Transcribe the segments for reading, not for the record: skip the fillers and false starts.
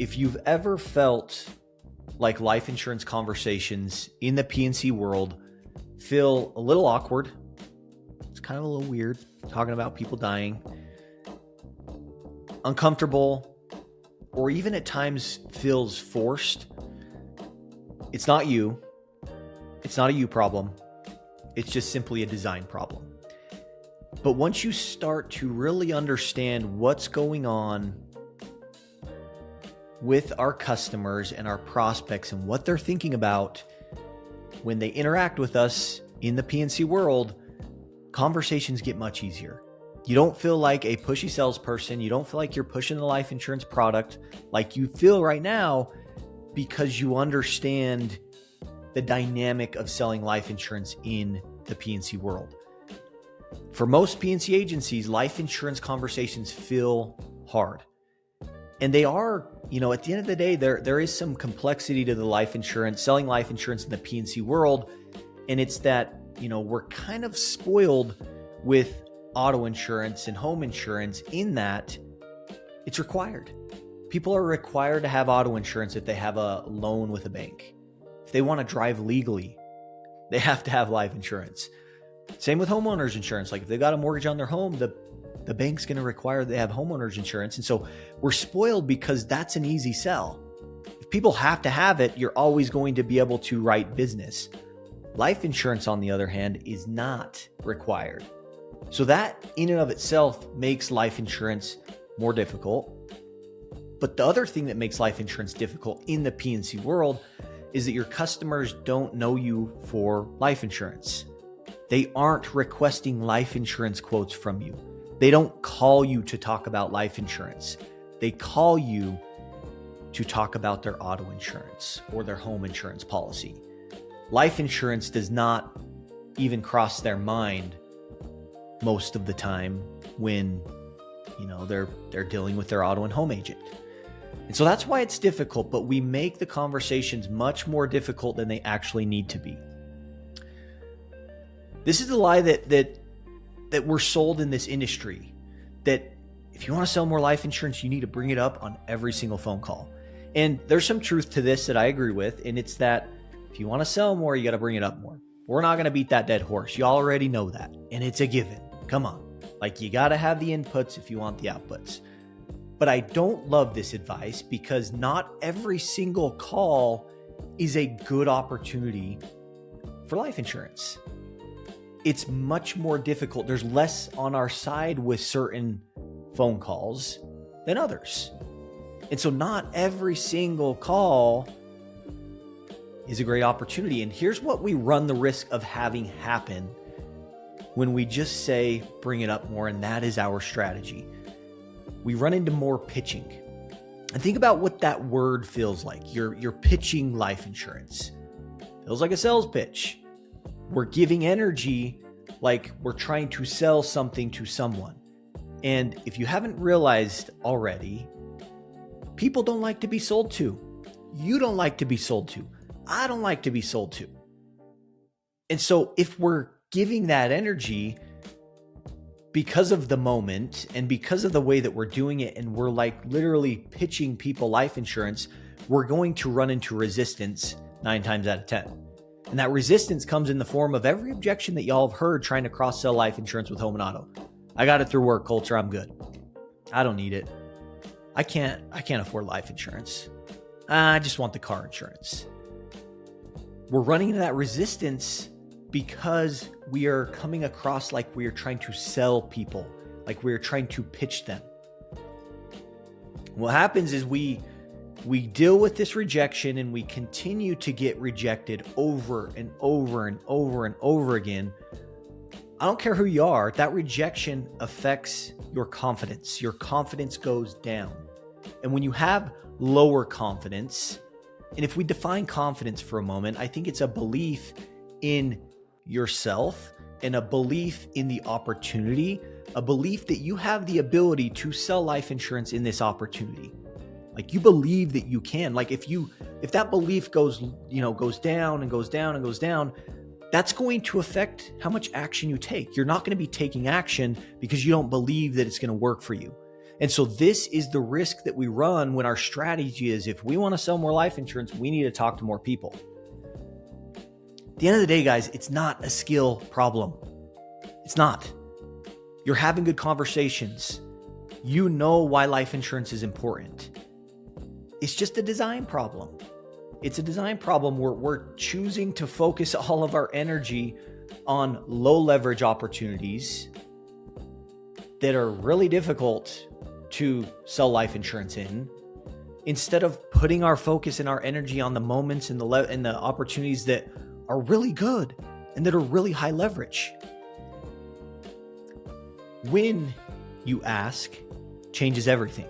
if you've ever felt like life insurance conversations in the P&C world feel a little awkward, it's kind of a little weird talking about people dying, uncomfortable, or even at times feels forced, it's not you. It's not a you problem. It's just simply a design problem. But once you start to really understand what's going on with our customers and our prospects and what they're thinking about when they interact with us in the P&C world, conversations get much easier. You don't feel like a pushy salesperson. You don't feel like you're pushing the life insurance product like you feel right now, because you understand the dynamic of selling life insurance in the P&C world. For most P&C agencies, life insurance conversations feel hard. And they are, at the end of the day, there is some complexity to the life insurance, selling life insurance in the P&C world. And it's that, we're kind of spoiled with auto insurance and home insurance in that it's required. People are required to have auto insurance if they have a loan with a bank. If they want to drive legally, they have to have life insurance. Same with homeowners insurance. Like if they've got a mortgage on their home, the bank's going to require they have homeowners insurance. And so we're spoiled because that's an easy sell. If people have to have it, you're always going to be able to write business. Life insurance, on the other hand, is not required. So that in and of itself makes life insurance more difficult. But the other thing that makes life insurance difficult in the P&C world is that your customers don't know you for life insurance. They aren't requesting life insurance quotes from you. They don't call you to talk about life insurance. They call you to talk about their auto insurance or their home insurance policy. Life insurance does not even cross their mind most of the time when, they're dealing with their auto and home agent. And so that's why it's difficult, but we make the conversations much more difficult than they actually need to be. This is the lie that we're sold in this industry, that if you want to sell more life insurance, you need to bring it up on every single phone call. And there's some truth to this that I agree with. And it's that if you want to sell more, you got to bring it up more. We're not going to beat that dead horse. You already know that. And it's a given. Come on. Like you got to have the inputs if you want the outputs. But I don't love this advice because not every single call is a good opportunity for life insurance. It's much more difficult. There's less on our side with certain phone calls than others. And so not every single call is a great opportunity. And here's what we run the risk of having happen when we just say, bring it up more. And that is our strategy. We run into more pitching. And think about what that word feels like. You're pitching life insurance. Feels like a sales pitch. We're giving energy like we're trying to sell something to someone. And if you haven't realized already, people don't like to be sold to. You don't like to be sold to. I don't like to be sold to. And so if we're giving that energy because of the moment and because of the way that we're doing it, and we're like literally pitching people life insurance, we're going to run into resistance 9 times out of 10. And that resistance comes in the form of every objection that y'all have heard trying to cross-sell life insurance with home and auto. I got it through work culture. I'm good. I don't need it. I can't afford life insurance. I just want the car insurance. We're running into that resistance because we are coming across like we are trying to sell people, like we are trying to pitch them. What happens is we deal with this rejection and we continue to get rejected over and over and over and over again. I don't care who you are, that rejection affects your confidence. Your confidence goes down. And when you have lower confidence, and if we define confidence for a moment, I think it's a belief in yourself and a belief in the opportunity, a belief that you have the ability to sell life insurance in this opportunity. Like you believe that you can. Like if that belief goes down and goes down and goes down, that's going to affect how much action you take. You're not going to be taking action because you don't believe that it's going to work for you. And so this is the risk that we run when our strategy is, if we want to sell more life insurance, we need to talk to more people. At the end of the day, guys, it's not a skill problem. It's not. You're having good conversations. You know why life insurance is important. It's just a design problem. It's a design problem where we're choosing to focus all of our energy on low leverage opportunities that are really difficult to sell life insurance in, instead of putting our focus and our energy on the moments and the opportunities that are really good and that are really high leverage. When you ask changes everything.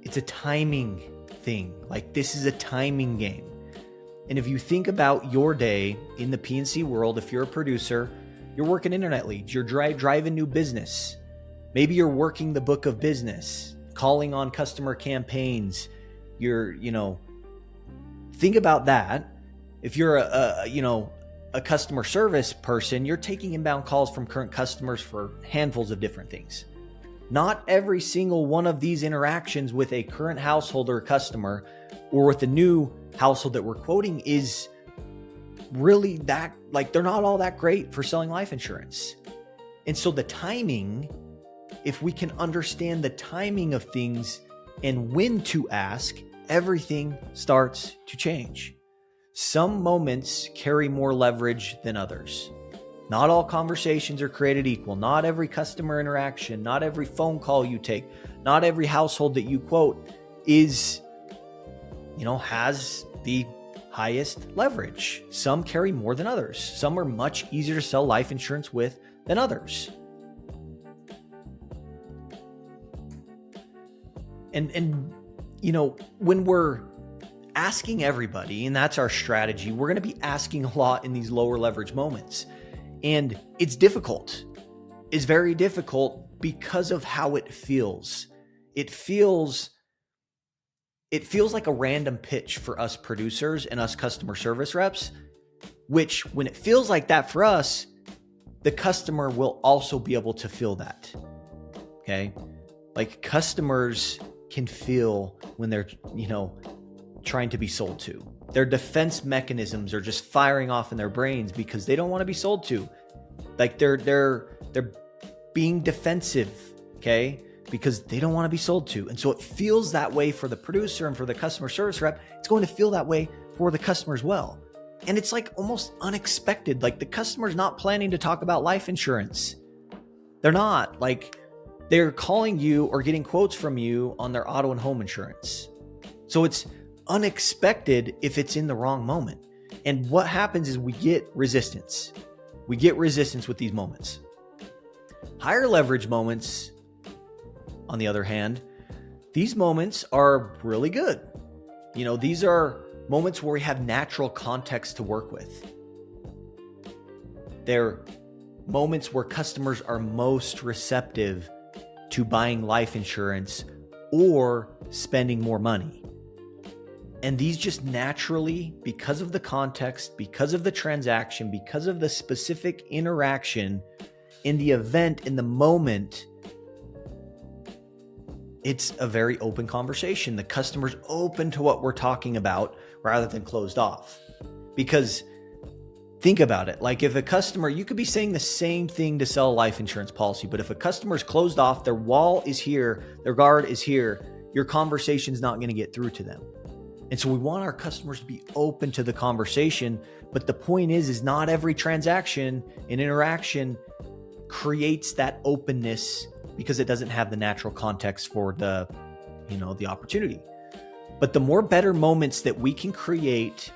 It's a timing thing. Like, this is a timing game. And if you think about your day in the P&C world, if you're a producer, you're working internet leads, you're driving new business. Maybe you're working the book of business, calling on customer campaigns. Think about that. If you're a customer service person, you're taking inbound calls from current customers for handfuls of different things. Not every single one of these interactions with a current household or customer, or with a new household that we're quoting, is really that, like, they're not all that great for selling life insurance. And so the timing, if we can understand the timing of things and when to ask, everything starts to change. Some moments carry more leverage than others. Not all conversations are created equal. Not every customer interaction, not every phone call you take, not every household that you quote is, has the highest leverage. Some carry more than others. Some are much easier to sell life insurance with than others. And when we're asking everybody, and that's our strategy, we're going to be asking a lot in these lower leverage moments. And it's difficult. It's very difficult because of how it feels. It feels like a random pitch for us producers and us customer service reps, which, when it feels like that for us, the customer will also be able to feel that. Okay? Like, customers can feel when they're, trying to be sold to. Their defense mechanisms are just firing off in their brains because they don't want to be sold to. Like, they're being defensive, okay? Because they don't want to be sold to. And so it feels that way for the producer, and for the customer service rep, it's going to feel that way for the customer as well. And it's like almost unexpected. Like, the customer's not planning to talk about life insurance. They're not. Like, they're calling you or getting quotes from you on their auto and home insurance. So it's unexpected if it's in the wrong moment. And what happens is we get resistance. We get resistance with these moments. Higher leverage moments, on the other hand, these moments are really good. These are moments where we have natural context to work with. They're moments where customers are most receptive to buying life insurance or spending more money. And these just naturally, because of the context, because of the transaction, because of the specific interaction in the event, in the moment, it's a very open conversation. The customer's open to what we're talking about rather than closed off. Because think about it. Like, if a customer, you could be saying the same thing to sell a life insurance policy, but if a customer's closed off, their wall is here, their guard is here, your conversation's not going to get through to them. And so we want our customers to be open to the conversation. But the point is not every transaction and interaction creates that openness, because it doesn't have the natural context for the opportunity. But the more better moments that we can create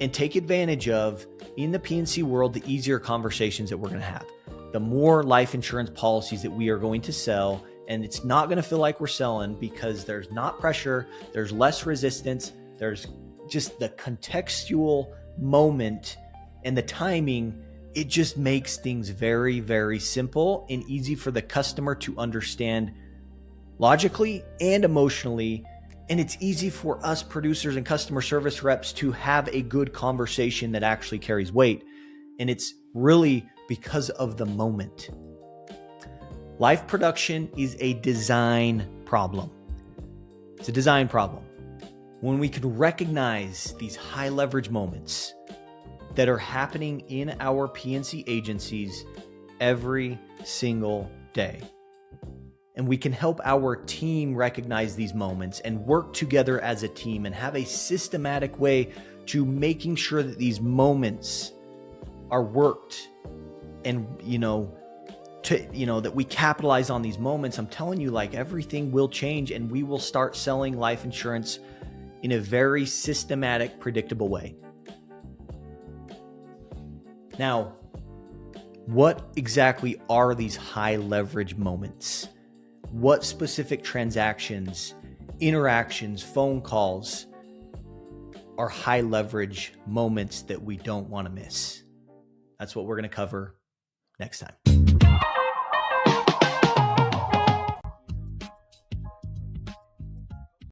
and take advantage of in the P&C world, the easier conversations that we're going to have. The more life insurance policies that we are going to sell, and it's not going to feel like we're selling, because there's not pressure, there's less resistance, there's just the contextual moment and the timing. It just makes things very, very simple and easy for the customer to understand logically and emotionally. And it's easy for us producers and customer service reps to have a good conversation that actually carries weight. And it's really because of the moment. Life production is a design problem. It's a design problem. When we can recognize these high leverage moments that are happening in our PNC agencies every single day, and we can help our team recognize these moments and work together as a team and have a systematic way to making sure that these moments are worked and, that we capitalize on these moments. I'm telling you, like, everything will change and we will start selling life insurance in a very systematic, predictable way. Now, what exactly are these high leverage moments? What specific transactions, interactions, phone calls are high leverage moments that we don't want to miss? That's what we're going to cover next time.